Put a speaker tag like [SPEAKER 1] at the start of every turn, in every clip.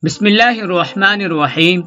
[SPEAKER 1] بسم اللہ الرحمن الرحیم۔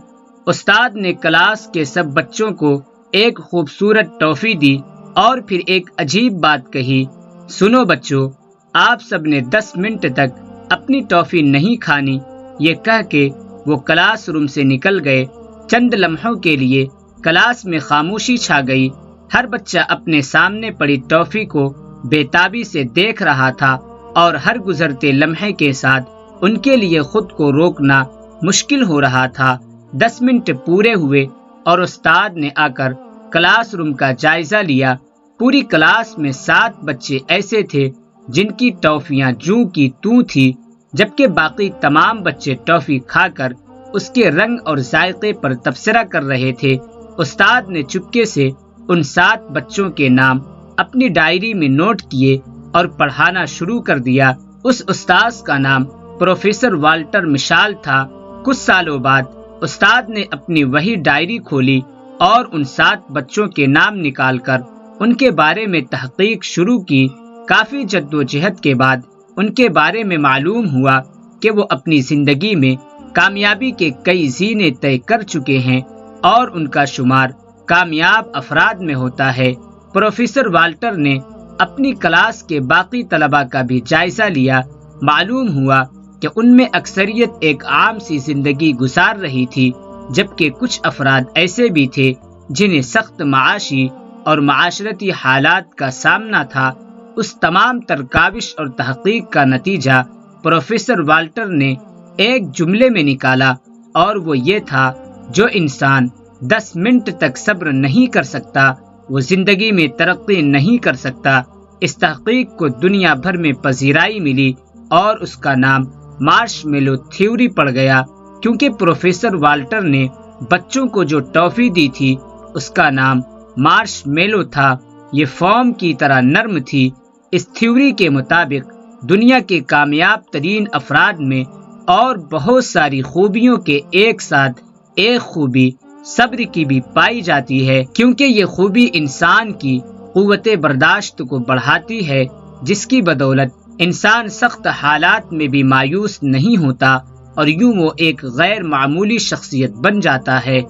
[SPEAKER 1] استاد نے کلاس کے سب بچوں کو ایک خوبصورت ٹافی دی اور پھر ایک عجیب بات کہی۔ سنو بچوں، آپ سب نے 10 منٹ تک اپنی ٹافی نہیں کھانی۔ یہ کہہ کے وہ کلاس روم سے نکل گئے۔ چند لمحوں کے لیے کلاس میں خاموشی چھا گئی۔ ہر بچہ اپنے سامنے پڑی ٹافی کو بے تابی سے دیکھ رہا تھا اور ہر گزرتے لمحے کے ساتھ ان کے لیے خود کو روکنا مشکل ہو رہا تھا۔ 10 منٹ پورے ہوئے اور استاد نے آ کر کلاس روم کا جائزہ لیا۔ پوری کلاس میں 7 بچے ایسے تھے جن کی ٹافیاں جوں کی توں تھی، جبکہ باقی تمام بچے ٹافی کھا کر اس کے رنگ اور ذائقے پر تبصرہ کر رہے تھے۔ استاد نے چپکے سے ان 7 بچوں کے نام اپنی ڈائری میں نوٹ کیے اور پڑھانا شروع کر دیا۔ اس استاد کا نام پروفیسر والٹر مشال تھا۔ کچھ سالوں بعد استاد نے اپنی وہی ڈائری کھولی اور ان 7 بچوں کے نام نکال کر ان کے بارے میں تحقیق شروع کی۔ کافی جدوجہد کے بعد ان کے بارے میں معلوم ہوا کہ وہ اپنی زندگی میں کامیابی کے کئی زینے طے کر چکے ہیں اور ان کا شمار کامیاب افراد میں ہوتا ہے۔ پروفیسر والٹر نے اپنی کلاس کے باقی طلباء کا بھی جائزہ لیا۔ معلوم ہوا کہ ان میں اکثریت ایک عام سی زندگی گزار رہی تھی، جبکہ کچھ افراد ایسے بھی تھے جنہیں سخت معاشی اور معاشرتی حالات کا سامنا تھا۔ اس تمام تر کاوش اور تحقیق کا نتیجہ پروفیسر والٹر نے ایک جملے میں نکالا، اور وہ یہ تھا: جو انسان 10 منٹ تک صبر نہیں کر سکتا وہ زندگی میں ترقی نہیں کر سکتا۔ اس تحقیق کو دنیا بھر میں پذیرائی ملی اور اس کا نام مارش میلو تھیوری پڑ گیا، کیونکہ پروفیسر والٹر نے بچوں کو جو ٹافی دی تھی اس کا نام مارش میلو تھا۔ یہ فوم کی طرح نرم تھی۔ اس تھیوری کے مطابق دنیا کے کامیاب ترین افراد میں اور بہت ساری خوبیوں کے ایک ساتھ ایک خوبی صبر کی بھی پائی جاتی ہے، کیونکہ یہ خوبی انسان کی قوت برداشت کو بڑھاتی ہے، جس کی بدولت انسان سخت حالات میں بھی مایوس نہیں ہوتا اور یوں وہ ایک غیر معمولی شخصیت بن جاتا ہے۔